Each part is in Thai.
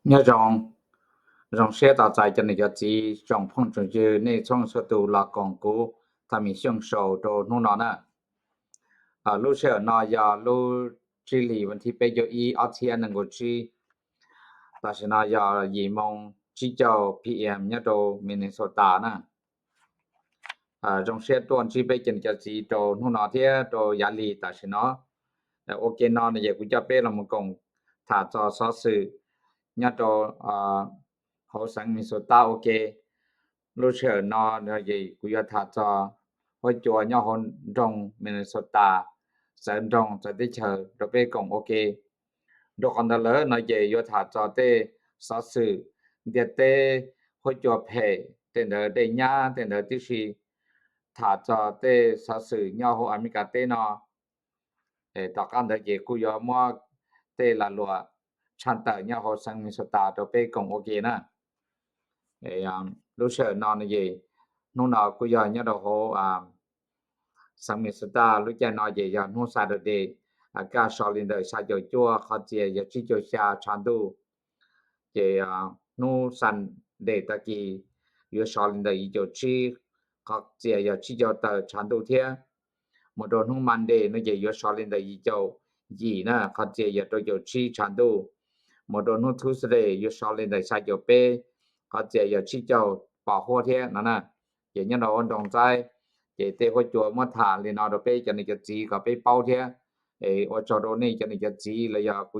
nhớ rong xe tạo tại cho nên chỉ trong phong trào dư nên trong số tụ là còn cũ ta mình xương sầu đồ nô nó nè lúc xe nó giờ lúc chỉ lì vấn thi bây giờ ý ở thiên năng của chỉ ta sẽ nó giờ gì mong chỉ cho PM nhớ đồ Minnesota nè rong xe tuần chỉ bây giờ chỉ đồ nô nó thế đồ giá lì ta sẽ nó ok nó này cũng cho bé là một công thả cho số sự nhớ đồ hậu sang Minnesota ok lúc xe nó gì cũng cho thả cho hồi chùa nhau hôn trong Minnesota sơn trong cho tới chờ rồi bé công ok đồ con đó lỡ nó gì vô thả cho tê số sự địa tê hồi chùa phê tên đó đây nhá tên đó tí sĩ thả cho tê số sự nhau hôn America tê nóต่อกันได้กูยอมว่าเตละลัวชันตะเนี่ยโหสังมิสตาตเปกงโอเคนะรู้เชิญนอนเยนู่นกูยอเนี่ยดโหสังมิสตารู้จักนอเยยนู่นซาดเดกาชอลินเดชาโยจัวเขาเจยจิโจชาชันดูเจนู่สันเดตะกียูชอลินเดอีโจชีเขาเจยจิโจตะชันดูเทียmột đồn hung man đề nó về yo solin da yi châu yi na kha je ya to yo chi chan du một đồn hung thu se yo solin da sa yo pe kha je ya chi châu bảo hộ thế nó nè ye nhân nó dong zai ye te ho chuo ma tha le na do pe cho ni ji ka pe pau thế o cho do ni cho ni ji la ya ku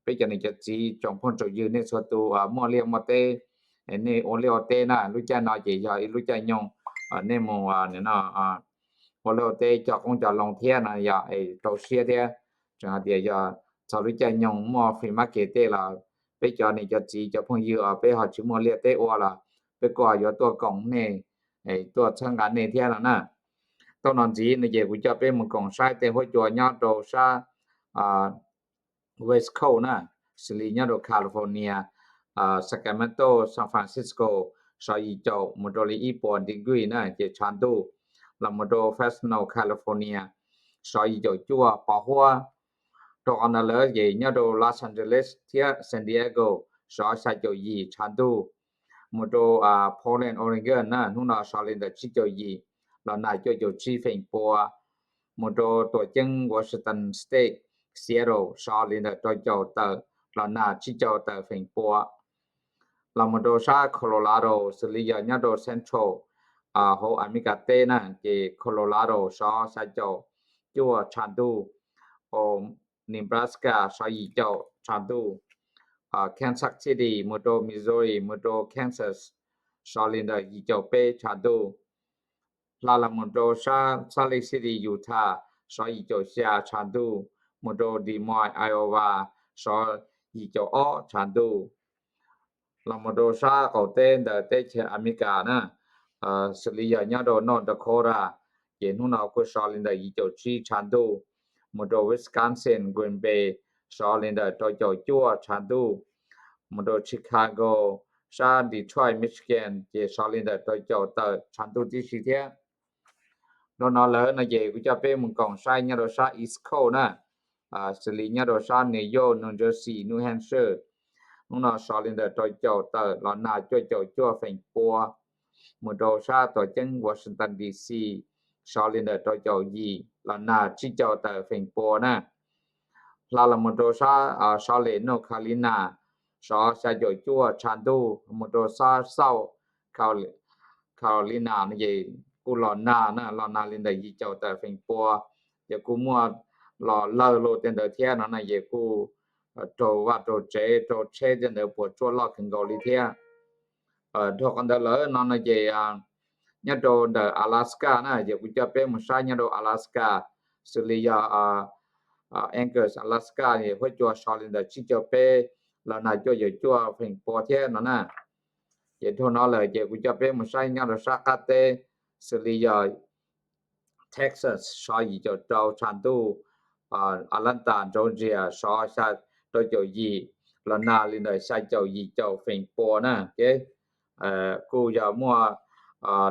pe cho ni ji trong phong trào dư ne so tu mo le mo te ne o le o te na lu cha na je ya lu cha nhong ne mo ne naพอเราเตจอกคงจะลงเทียนะอย่าโตเชียเทียจังเดียอย่าชาวรู้ใจยงมอฟรีมาร์เก็ตเตล่ะไปจอนี่จะจีจะพงยือไปหาชิมอเลียเตอวล่ะไปก่ออยู่ตัวกล่องนี่ตัวช่างกันนี่เทียล่ะนะตอนนั้นจีนี่เจกูจะไปมันกล่องใช้เตหัวจัวยอดโตซาWest Coast นะสิลิญาโดแคลิฟอร์เนียSacramento San Francisco ซอยอีเจ้ามุดลีอีปอนดิกรีนะเจชันตูLamado Fresno California ซอยอยู่จัวปอหัวตอนนั้นเลยยญาโด Los Angeles เทีย San Diego ซอยซาโจยีชันดูมุโดPortland Oregon นะนู่นซอลินเดชิโจยีแล้วนายโจชีเฟิงปัวมุโดตัวจัง Washington State Seattle ซอลินเดโจเตอแล้วนาชิโจเตอเฟิงปัวลามาโดซาโคโลราโดสลิยญาโด Central ho America te na ke Colorado so sa jo chua chandu o Nebraska so yi jo chandu Kansas City moto Missouri moto Kansas so lin da yi jo pe chandu la moto Salt Lake City Utah so yi jo xia chandu moto Des Moines Iowa so yi jo o chandu la moto sa ko te da te che America naสลียญาโดนอร์ดาโคราเยนุนาวก็ชอลินดาอีโจชีชันดูมโดวิสคอนซินกรีนเบย์ชอลินดาโตโจจัวชันดูมโดชิคาโกชาดีทรอยต์มิชิแกนเยชอลินดาโตโจเตอชันดูที่สิเทียนอนเลนะเยกุจะเปมึงกองไซญาโดชาอีสต์โคนะสลีญาโดชานิวยอร์กนิวเจอร์ซีย์นิวแฮมป์เชอร์นุนาวชอลินดาโตโจเตอลอนาโจจัวเฟงปัวมุโดชาตัวจัง Washington DC ชอลินเดตัวเจ้ายีลานาชิเจ้าแต่เฟิงปัวนะลามุโดชาชอเลโนคาลินาชอชาโจจัวชันดูมุโดชาเศร้าคาลินานี่กูลอนานะลอนาลินเดยีเจ้าแต่เฟิงปัวเยกูมัวลอเลอโลเตนเดเทียนะนะเยกูโตว่าโตเจโตเชเตนเดปวดจัวลอขึ้นเกาหลีเทียทอกอันเดลนอนเจญาโดเดอลาสกานะเจกุจะเปมุชาญาโดอลาสกาสุริยาแองเกิร์สอลาสกาเนี่ยหัวจัวชอลินเดชิเจเปลานาจัวเยจัวเฟิงปอเทนั่นน่ะเจโทนอเลยเจกุจะเปมุชาญาโดซากาเตสุริยาเท็กซัสชอยเจเจ้าชันตูอาลันตาจอร์เจียชอชาโตโจยีลานาลินเดชาเจ้ายีเจ้าเฟิงปอนะเจกูอย่ามัว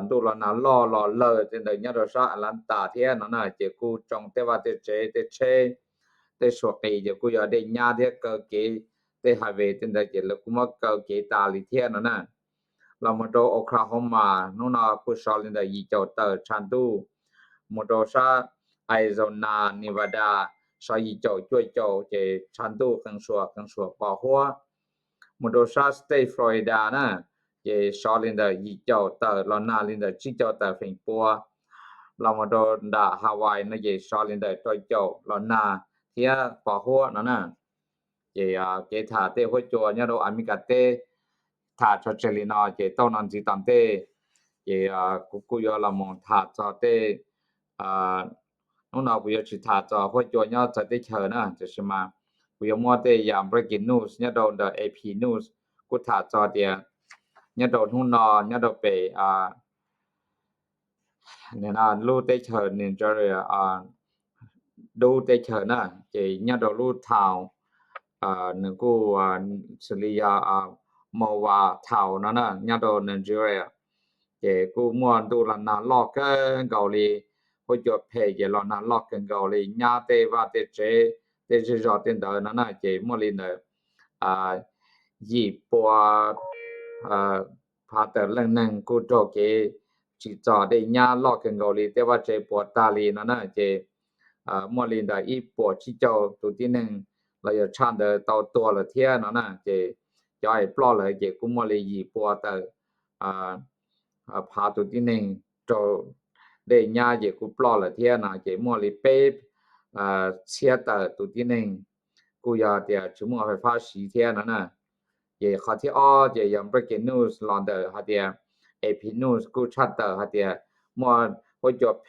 ดูลนาลอเลอจังได๋ญาโดซาอลันตาเทียนั่นน่ะเจกูจองเตว่าเตเจเตเชเตสวกเจกูอย่าได้ญาเทกเกเต State Highway တင်တဲ့ကျေလကုမကောကေတာလီထဲနော်နာလာမတော် Oklahoma နော်နာပုရှောလင်းတဲ့ရီကြောတချန်တူမတော်ရှာ Arizona Nevada ရှာရီကြောကျွတ်ကြောကျေချန်တူကန်ဆွာပါဟွာမတော်ရှာ State Florida နာကျေရှောလင်းတဲ့ရီကြောတလောနာလင်းတဲ့ချီကြောတဖိန်ပေါ်လာမတော်ဒါ Hawaii နကျေရှောလင်းတဲ့တွတ်ကြောလောနာเทียปอหัวนั่นน่ะเจเกถาเตหัวจัวเนี่ยเราอเมริกาเตถาชอเชลินาเจต้นนันจิตันเตเจกุยอละมองถาจอเตนู่นกุยอชิถาจอหัวจัวเนี่ยจะได้เชิญนะจะใช่มั้ยกุยมัวเตยาม breaking news เนี่ยโดน the AP news กุถาจอเตียเนี่ยโดนหุ่นนอเนี่ยโดนไปเนี่ยนะรู้เตเชิญนี่จะดูเตเชิญนะเจเนี่ยโดรู้ทาวนึกูสลียามาวาทาวนั่นน่ะเนี่ยโดไนจีเรียเจกูม่วนดูละนาลอกกันเกาหลีฮู้จบเพเจละนาลอกกันเกาหลีญาเตวาเตเจเตจิจอตินเดนั่นน่ะเจมอลินยีปัวพาแต่ลังนังกูโตเกจิจอได้ญาลอกกันเกาหลีแต่ว่าเจปัวตาลีนั่นน่ะเจมอลินดาอีปัวชิเจ้าตุที่นึงเราจะชานเดตาวตัวละเทียนั่นน่ะเจย้อยปลอเลยเจกุมอลียีปัวแต่พาตุที่นึงโตได้ญาเจกุปลอละเทียนะเจมอลีเปเชียตตุที่นึงกูยาเตียชุมอไฟฟ้าสีเทียนั่นน่ะเจขอที่เจยาม breaking news ลอนเดหาเตีย AP news กูชัดหาเตียมอฮู้จบเพ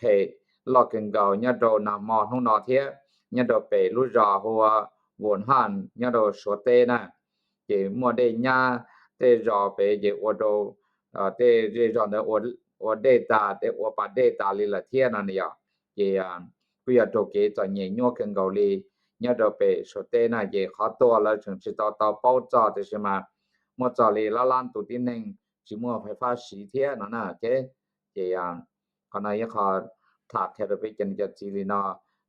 ลอกกันเกาเนี่ยโดนมอฮงนอเทียเนี่ยโดไปรู้จอหัววนหันเนี่ยโดสวเตนะเจมัวได้ญาเตจอไปเจอโดเตเจจอเดอเดตาเตอปาเดตาลิละเทียนั่นเนี่ยเจกุยโตเกจะเนี่ยญัวกันเกาลีเนี่ยโดไปสวเตนะเจขอตัวแล้วถึงสิต่อเป้าจอแต่ใช่มั้ยมัวจอลีละล้านตุที่นึงสิมัวไฟฟ้าสีเทียนั่นน่ะเจขณะยะขอถาแค่ไปจันจะจีลีนอ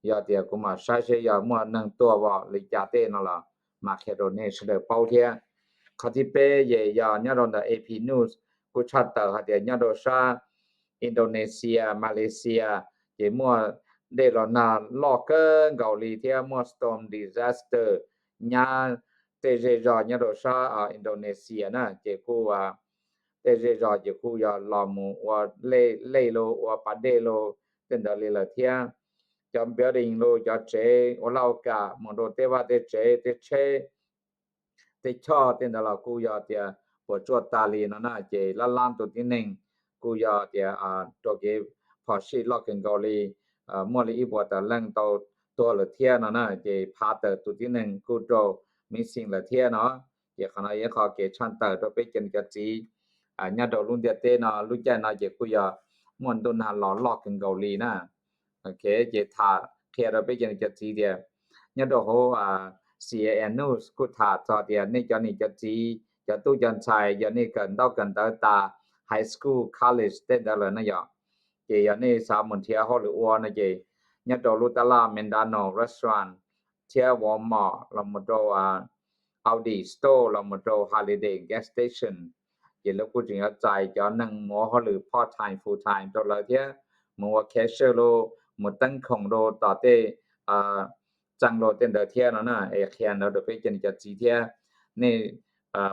ยาเตียกุมาใช้ยามัวนังตัวว่าลิจาเตนั่นล่ะมาแค่โดนนี่เสดเป้าเทียคติเปเยยาเนี่ยรอนดา AP News กุชัตตะหะเตียเนี่ยโดชาอินโดนีเซียมาเลเซียเจมัวเดรอนาลอกเกเกาหลีเทียมัว storm disaster ญาเตเจจอเนี่ยโดชาอินโดนีเซียนะเจกูว่าเตเจจอเจกูยาลอมูว่าเลโลว่าปาเดโลเตนดาเลละเทียจอมเบียดิงโลจะเจโอลาวกามอนโดเตว่าเตเจเตเชเตชอเตนดาลากูยาเตียปวจวตาลีนั่นน่ะเจละล้านตุที่นึงกูยาเตียตอเกพอชิลอกกันเกาหลีมอลีอีบวตาลังตัวละเทียนั่นน่ะเจพาเตตุที่นึงกูโตมีสิ่งละเทียเนาะเจขณะยะขอเกชันเตตไปจันกะจีญาดอลุนเดเตนะลุจนะเจกูยามอนตุนาลอลอกกันเกาหลีนะโอเคเจทาเคระไปจันกะจีเดียญาดอโหCAN News กุถาจอเดียนี่จอนี่จะจีจะตู้จันชัยยานี่กันดอกกันตา High School College เตดละนะยะเจยานี่สามมนเทียฮอลลีวอนะเจญาดอลุตะลาเมนดาโนรีสอร์ทเทียวอมอลมโดAudi Store ลมโด Holiday Gas Station เจแล้วกูจึงจะจ่ายจอนังหมอฮอลลี part time full time ตลอดเทียมัวแคชเชอร์โลมตั้งของโลต่อเตจังโลเต็นเดเทียนั่นน่ะเคียนเราไปจันจะจีเทียนี่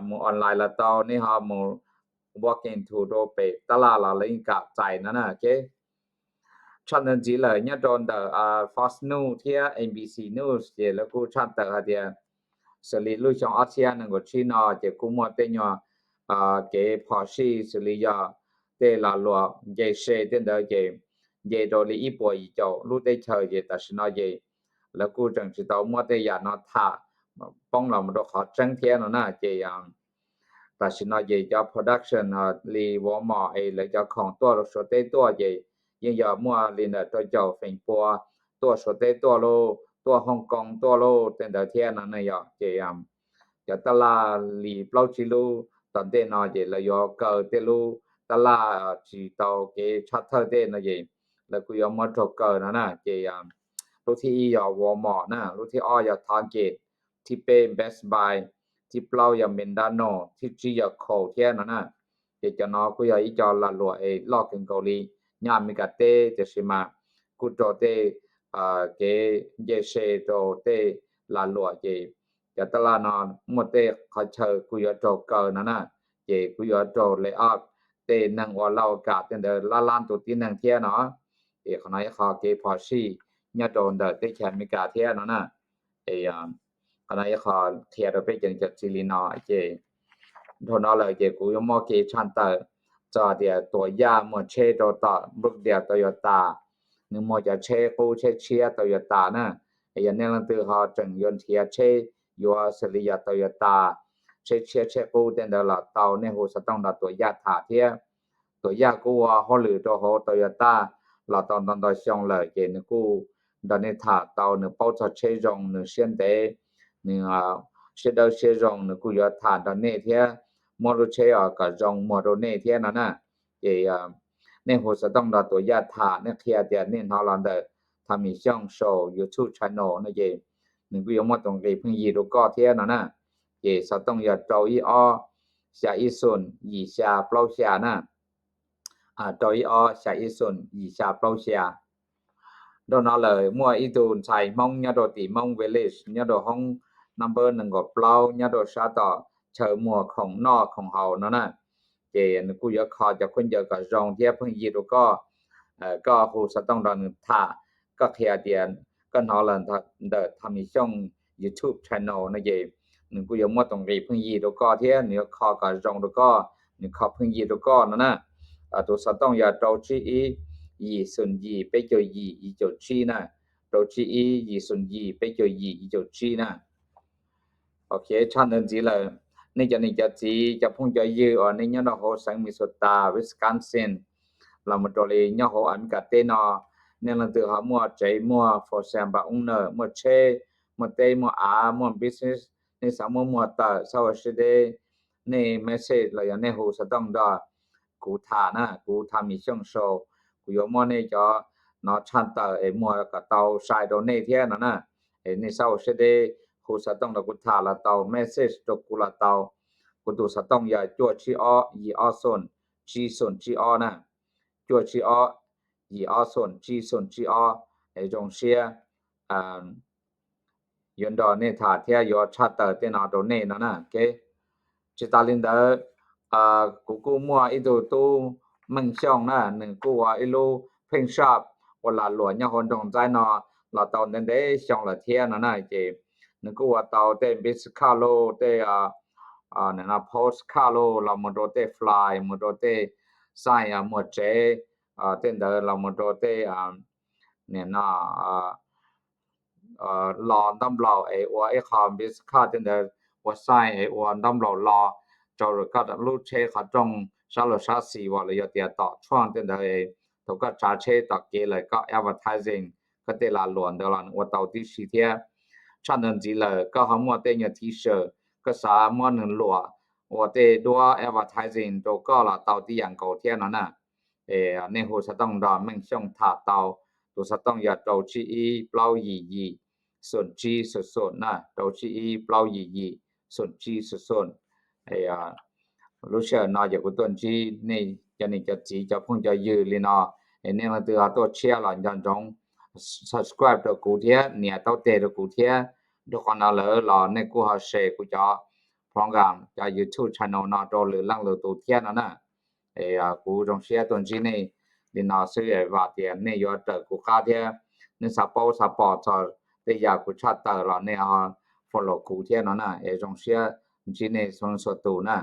มออนไลน์ละตอนี่ฮามwalk into โดไปตลาดละลิงกะใจนั่นน่ะโอเคชันนันจีเลยเนี่ยโดนเดFox News เทีย NBC News เจแล้วกูชันตะเดียสลีลุชองอาเซียนก็ชินอเจกูมอเตญเกพอชีสลียาเตลาลัวเจเชเตนเดเจเจโดลีอีปอยเจ้าลูได้เชยเจตะชนะเจแล้วกูจังสิตอมัวเตยานอทาป้องเรามาดขอจังเทียนน่ะเจยังตัชนะเจจะ production ลีวอมอเลยจะของตัวสเตตัวเจยังอย่ามัวลินตัวเจ้าเฟิงปัวตัวสเตตัวโลตัวฮ่องกงตัวโลเต็นเทียนนั่นยะเจยังจะตลาลีเปล่าจิลูตอนเตนอเจเลยอเกเตลูตลาจีตอเกชัตเตอร์เตนเจแล้วกูยอมมาทกเกนั่นเจยังรู้ที่ยาวอมอนะรู้ที่อ้อยาทาร์เก็ตที่เป็น Best Buy ที่เปล่ายาเมนดาโนที่จียาโคเทียนนะจะจะนอกุยาอีจอละลัวลอกกันเกาหลีญามิกาเตจะสิมากุโตเตเกเยเชโตเตละลัวเจจะตลานอนหมดเตขอเชกุยาโตเกนะเจกุยาโตเลออกเตนังว่าเรากาเตนเดละล้านตุตินังเทียเนาะขณะขอเกพอชีญาโตนเดเตแคมิกาเทียนะขณะขอเทียรไปจังจัดซิลินาเจโทนอเลยเจกุยมอเกชันเตจอเดียตัวยามอเชโตตาบุกเดียโตโยต้านึมอจะเชกูเชเชียโตโยต้านะยันเนลันตือฮอจังยนเทียเชยัวสลิยาโตโยต้าเชเชียเชกูเตนเดลาเตาเนโฮสต้องดาตัวยาถาเทียตัวยากูว่าฮอลือโตโฮโตโยต้าลาตอนดชองเลยเจนกูดานิถาเตาเนเป้าจะเชจงเนเชียนเตเนเชดเชจงเนกุยถาดาเนเทียมอรุเชอกะจงมอรุเนเทียนั่นน่ะเจเนโฮสต้องดาตัวยาถาเนเคียเตียเนฮอลันเดทามิช่องโชว์ YouTube channel นะเจนึกุยมอตรงเกพึ่งยีรุก็เทียนั่นน่ะเจสต้องยาโจอีอ下一顺以下ปลา下นะโดย下一顺以下ปลา下โดนเลยมัวอีตูนใส่มองญาโดติมองวิลเลจญาโดห้อง number 1ก็เปล่าญาโดชาตอเชอมัวของนอกของเฮานั่นน่ะเจนกูอยากขอจะคนเยอะก็จองเทียเพิ่งยีดูก็ฮู้สต้องดอนท่าก็เทียเดียนก็นอลันเดทำมีช่อง YouTube channel นะเจนึงกูอยากมัวตรงรีเพิ่งยีดูก็เทียเนี่ยขอก็จองดูก็นี่ขอเพิ่งยีดูก็นั่นน่ะตัวสต้องอย่าเจ้าชีอีส่วนยีไปเจอยีเจ้าชีนะเจ้าชีอีส่วนยีไปเจอยีเจ้าชีนะโอเคชันนั้นสิเลยนี่จะจีจะพงจะยือในญาโหสังมิสตาวิสคอนซินเรามาตอลีญาโหอันกะเตนอเนี่ยลันตือหามัวใจมัว for example เนอมัวเชมัวเตมัวมัว business นี่สามมัวตาสาวสิเดนี่เมสเสจเราอย่างนี้โหสต้องดอกูทานะกูทามีช่องโชกูยอมอนี่จะนอชันตามัวกะเตาไซโดนี่เทียนะนี่สาวสิเดกูสต้องดกุทาละเตาเมสเสจตกุละเตากูตุสต้องอย่าจั่วชียีส่วนจีส่วนจีนะจั่วชียีส่วนจีส่วนจีจงเสียยนดอนี่ถาเทียยอชัตเตอร์เตนาโดนี่นะโอเคจิตาลินเดกูมัวอีตูมึงช่องนะหนึ่งกูว่าอีลูเพ่งชอบเวลาหลวนยังคนตรงใจนอเราตอนนั้นได้ช่องละเทียนะเจนึกว่าเตาเตบิสคาโลเตนั่นนะโพสคาโลเรามาโดเตฟลายมาโดเตไซหมดเจเต้นเดเรามาโดเตเนี่ยนะรอดำเราว่าคอมบิสคาเต้นเดว่าไซว่าดำเรารอจอร์ก็ลูเชเขาจงชาลชาสีว่าเลยเตียต่อช่วงเต้นเดถูกก็จาเชต่อเกเลยก็ advertising ก็เตลาหลวนเดลันว่าเตาที่สีเทียชันนั้นจีเลยก็หามัวเตยทีเชอร์ก็สามารถหนึ่งหลัวว่าเตดัว advertising ตัวก็ละเตาที่อย่างเก่าเทียนั่นน่ะในหัวสต้องดอมมันช่องถาเตาตัวสต้องอย่าเตาชีเปล่ายีส่วนจีส่วนน่ะเตาชีเปล่ายีส่วนจีส่วนรู้เชื่อนอจากกุต้นจีนี่จะนี่จะจีจะพุ่งจะยืเลยนอเนี่ยมันตัวตัวเชียร์หลังจากจงsubscribe ตัวกูเทียเนี่ยตัวเตะตัวกูเทียดูคนน่ะเลยหล่อในกูหาเชกูจะพร้อมกันจะ YouTube channel น่ะตัวหรือลังเลยตัวเทียนั่นน่ะกูจงเชียร์ตัวจีนี่ดินอซื้อว่าเตียนี่ยอดกูค่าเทียนี่ซัพพอร์ตแต่อยากกูชัดตลอดเนี่ยfollow กูเทียนั่นน่ะจงเชียร์จีนี่ส่วนตัวน่ะ